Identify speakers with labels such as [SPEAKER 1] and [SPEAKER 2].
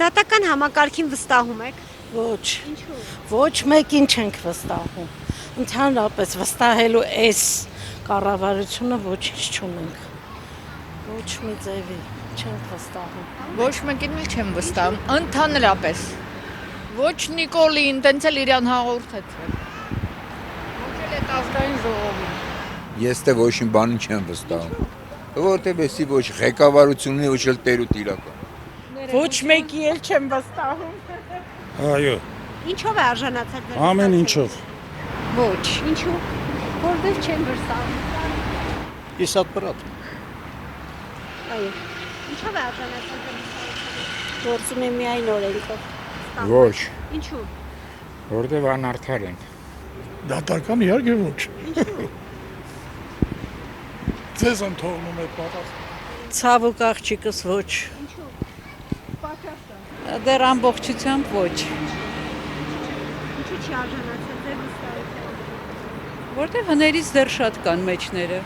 [SPEAKER 1] Դատական համակարգին վստահում եք։
[SPEAKER 2] Ոչ,
[SPEAKER 1] Ինչու։
[SPEAKER 2] ոչ մեկին չենք վստահում։ Ընդհանրապես վստահելու այս կառավարությունը ոչինչ չունենք։ Ոչ մի ձևի չենք վստահում։
[SPEAKER 3] Ոչ մեկին էլ չեմ վստահում, ընդհանրապես։ Ոչ Նիկոլին, տենց էլ իրան հաղորդեցրել։ Ոչ էլ այդ ազգային ժողովին։
[SPEAKER 4] Ես թե ոչ մի բանին չեմ վստահում։ Որտեւ էսի ոչ ղեկավարությունն է, ոչ էլ տերուտ իրական։
[SPEAKER 2] Ոչ մեկի էլ չեմ վստահում։
[SPEAKER 5] Այո,
[SPEAKER 1] Ինչով է արժանացել ձեր
[SPEAKER 5] ամեն
[SPEAKER 1] վստահությունը։
[SPEAKER 5] ինչով։
[SPEAKER 2] Ոչ։
[SPEAKER 1] Ինչու։ Որտեղ չեն վստահում։
[SPEAKER 5] Իսատպրատ։
[SPEAKER 1] Այո։ Ինչով է արժանացել ձեր վստահությունը։
[SPEAKER 2] Գործում է միայն օրենքով։
[SPEAKER 6] Ոչ,
[SPEAKER 1] Ինչու։
[SPEAKER 6] որտեվ անարդար են։
[SPEAKER 5] Դատական իհարկե ոչ։ Ձեզ եմ թողնում այդ պատասխանը։
[SPEAKER 2] Ցավոք աղջիկս ոչ։
[SPEAKER 1] Ինչու։
[SPEAKER 2] Դեռ ամբողջությամբ ոչ։
[SPEAKER 1] Ինչու չի արժանացել ձեր վստահությունը։
[SPEAKER 2] Որտեղ հներից դեռ շատ կան մեջները։